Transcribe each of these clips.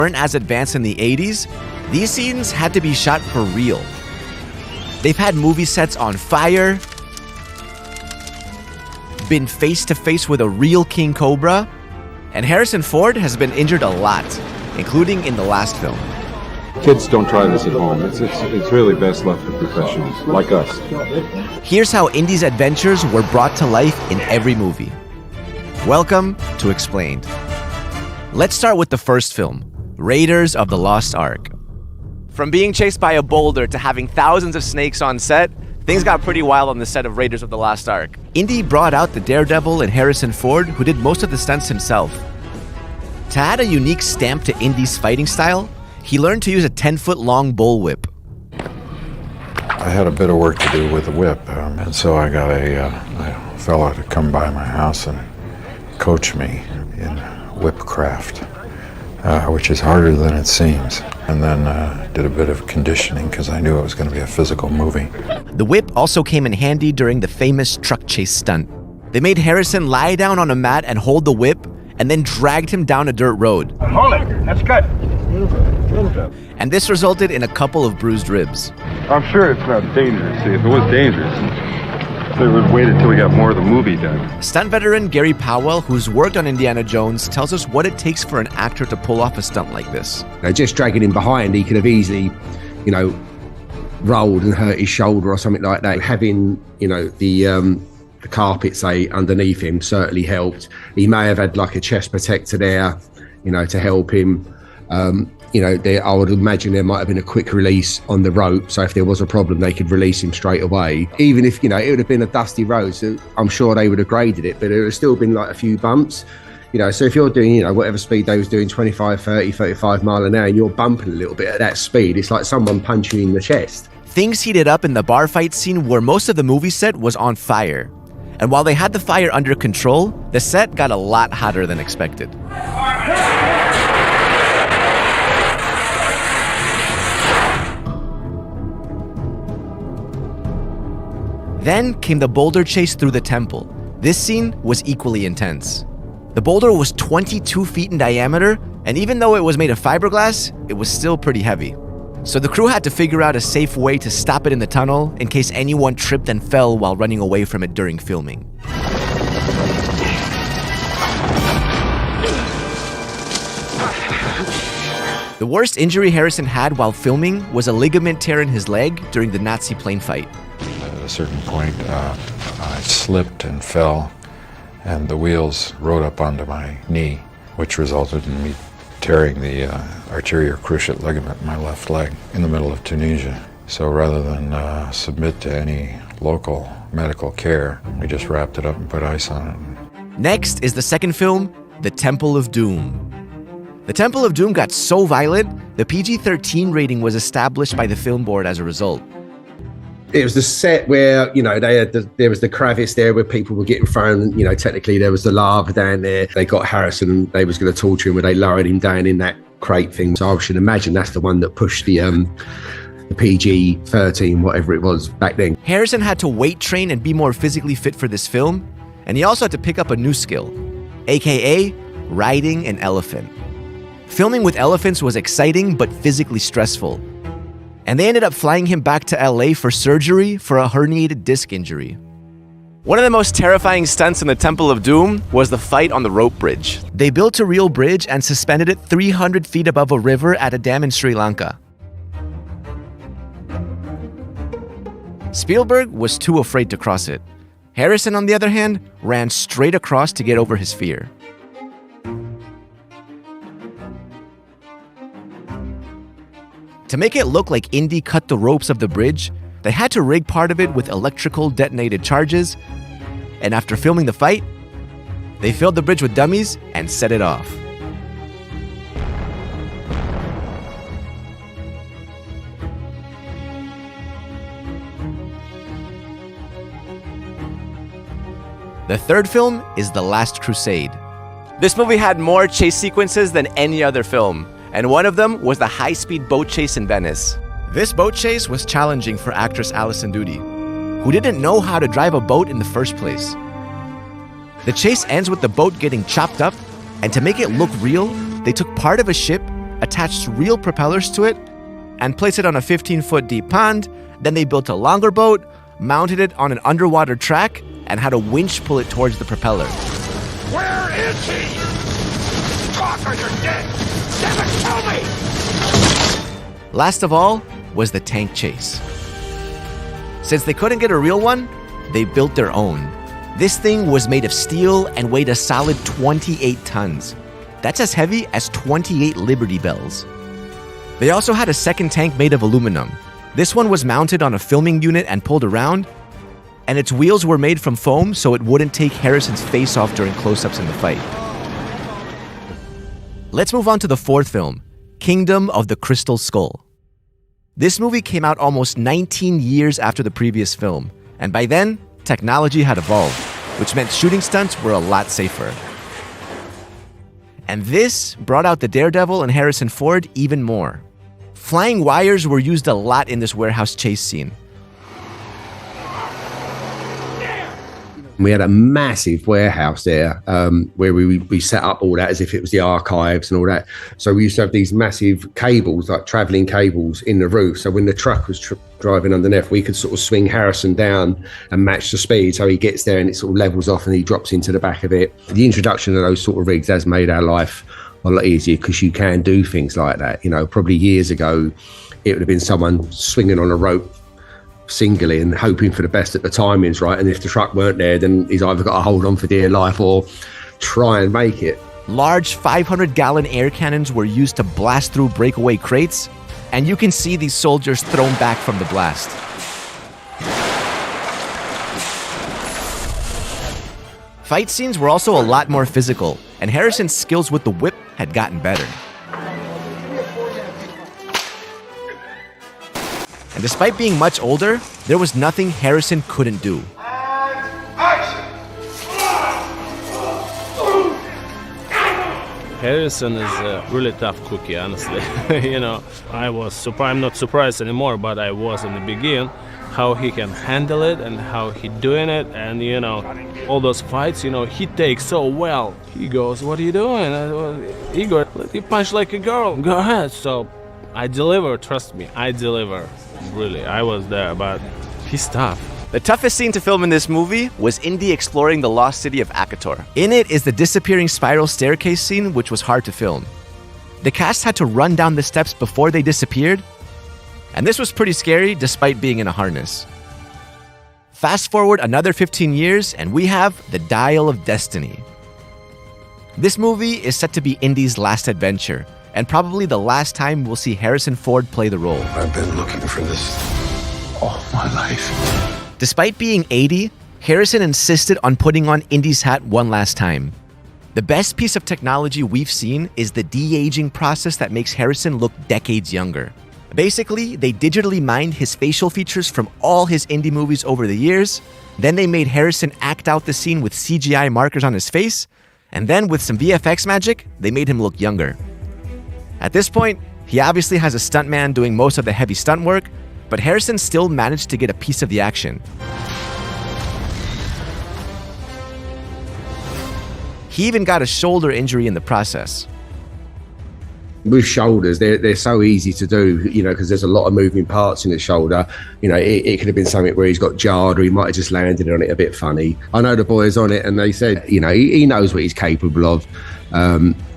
weren't as advanced in the 80s, these scenes had to be shot for real. They've had movie sets on fire, been face to face with a real king cobra, and Harrison Ford has been injured a lot, including in the last film. Kids, don't try this at home. It's really best left for professionals, like us. Here's how Indy's adventures were brought to life in every movie. Welcome to Explained. Let's start with the first film, Raiders of the Lost Ark. From being chased by a boulder to having thousands of snakes on set, things got pretty wild on the set of Raiders of the Lost Ark. Indy brought out the daredevil and Harrison Ford, who did most of the stunts himself. To add a unique stamp to Indy's fighting style, he learned to use a 10-foot-long bullwhip. I had a bit of work to do with the whip, and so I got a fellow to come by my house and coach me in whipcraft, which is harder than it seems. And then did a bit of conditioning because I knew it was going to be a physical movie. The whip also came in handy during the famous truck chase stunt. They made Harrison lie down on a mat and hold the whip, and then dragged him down a dirt road. Hold it, that's good. And this resulted in a couple of bruised ribs. I'm sure it's not dangerous. See, if it was dangerous, they would have waited till we got more of the movie done. Stunt veteran Gary Powell, who's worked on Indiana Jones, tells us what it takes for an actor to pull off a stunt like this. Just dragging him behind, he could have easily, rolled and hurt his shoulder or something like that. Having, the carpet, say, underneath him certainly helped. He may have had like a chest protector there, to help him. I would imagine there might have been a quick release on the rope, so if there was a problem, they could release him straight away. Even if, it would have been a dusty road, so I'm sure they would have graded it, but it would have still been like a few bumps. So if you're doing, whatever speed they was doing, 25, 30, 35 mile an hour, and you're bumping a little bit at that speed, it's like someone punching you in the chest. Things heated up in the bar fight scene where most of the movie set was on fire. And while they had the fire under control, the set got a lot hotter than expected. Then came the boulder chase through the temple. This scene was equally intense. The boulder was 22 feet in diameter, and even though it was made of fiberglass, it was still pretty heavy. So the crew had to figure out a safe way to stop it in the tunnel in case anyone tripped and fell while running away from it during filming. The worst injury Harrison had while filming was a ligament tear in his leg during the Nazi plane fight. At a certain point, I slipped and fell, and the wheels rode up onto my knee, which resulted in me tearing the arterial cruciate ligament in my left leg in the middle of Tunisia. So rather than submit to any local medical care, we just wrapped it up and put ice on it. Next is the second film, The Temple of Doom. The Temple of Doom got so violent, the PG-13 rating was established by the film board as a result. It was the set where, there was the crevice there where people were getting thrown. Technically there was the lava down there. They got Harrison, they was going to torture him, where they lowered him down in that crate thing. So I should imagine that's the one that pushed the PG-13, whatever it was back then. Harrison had to weight train and be more physically fit for this film, and he also had to pick up a new skill, aka riding an elephant. Filming with elephants was exciting but physically stressful. And they ended up flying him back to LA for surgery for a herniated disc injury. One of the most terrifying stunts in the Temple of Doom was the fight on the rope bridge. They built a real bridge and suspended it 300 feet above a river at a dam in Sri Lanka. Spielberg was too afraid to cross it. Harrison, on the other hand, ran straight across to get over his fear. To make it look like Indy cut the ropes of the bridge, they had to rig part of it with electrical detonated charges, and after filming the fight, they filled the bridge with dummies and set it off. The third film is The Last Crusade. This movie had more chase sequences than any other film, and one of them was the high-speed boat chase in Venice. This boat chase was challenging for actress Alison Doody, who didn't know how to drive a boat in the first place. The chase ends with the boat getting chopped up, and to make it look real, they took part of a ship, attached real propellers to it, and placed it on a 15-foot deep pond. Then they built a longer boat, mounted it on an underwater track, and had a winch pull it towards the propeller. Where is he? Talk or you're dead! Damn it, tell me! Last of all was the tank chase. Since they couldn't get a real one, they built their own. This thing was made of steel and weighed a solid 28 tons. That's as heavy as 28 Liberty Bells. They also had a second tank made of aluminum. This one was mounted on a filming unit and pulled around, and its wheels were made from foam so it wouldn't take Harrison's face off during close-ups in the fight. Let's move on to the fourth film, Kingdom of the Crystal Skull. This movie came out almost 19 years after the previous film, and by then, technology had evolved, which meant shooting stunts were a lot safer. And this brought out the Daredevil and Harrison Ford even more. Flying wires were used a lot in this warehouse chase scene. We had a massive warehouse there where we set up all that as if it was the archives and all that. So we used to have these massive cables, like traveling cables in the roof. So when the truck was driving underneath, we could sort of swing Harrison down and match the speed. So he gets there and it sort of levels off and he drops into the back of it. The introduction of those sort of rigs has made our life a lot easier because you can do things like that. You know, probably years ago, it would have been someone swinging on a rope singly and hoping for the best at the timings, right? And if the truck weren't there, then he's either got to hold on for dear life or try and make it. Large 500-gallon air cannons were used to blast through breakaway crates, and you can see these soldiers thrown back from the blast. Fight scenes were also a lot more physical, and Harrison's skills with the whip had gotten better. And despite being much older, there was nothing Harrison couldn't do. Harrison is a really tough cookie, honestly. You know, I'm not surprised anymore, but I was in the beginning, how he can handle it and how he doing it, and you know, all those fights, you know, he takes so well. He goes, "What are you doing?" Igor, you punch like a girl. Go ahead. So I deliver. Trust me, I deliver. Really, I was there, but he's tough. The toughest scene to film in this movie was Indy exploring the lost city of Akator. In it is the disappearing spiral staircase scene, which was hard to film. The cast had to run down the steps before they disappeared, and this was pretty scary despite being in a harness. Fast forward another 15 years, and we have The Dial of Destiny. This movie is set to be Indy's last adventure, and probably the last time we'll see Harrison Ford play the role. I've been looking for this all my life. Despite being 80, Harrison insisted on putting on Indy's hat one last time. The best piece of technology we've seen is the de-aging process that makes Harrison look decades younger. Basically, they digitally mined his facial features from all his Indy movies over the years, then they made Harrison act out the scene with CGI markers on his face, and then with some VFX magic, they made him look younger. At this point, he obviously has a stuntman doing most of the heavy stunt work, but Harrison still managed to get a piece of the action. He even got a shoulder injury in the process. With shoulders, they're so easy to do, you know, because there's a lot of moving parts in the shoulder. You know, it could have been something where he's got jarred or he might have just landed on it a bit funny. I know the boys on it and they said, you know, he knows what he's capable of.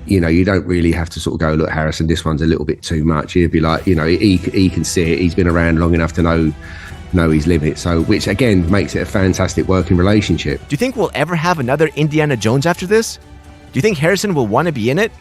You know, you don't really have to sort of go, look, Harrison, this one's a little bit too much. He'd be like, you know, he can see it. He's been around long enough to know his limit. So, which again makes it a fantastic working relationship. Do you think we'll ever have another Indiana Jones after this? Do you think Harrison will want to be in it?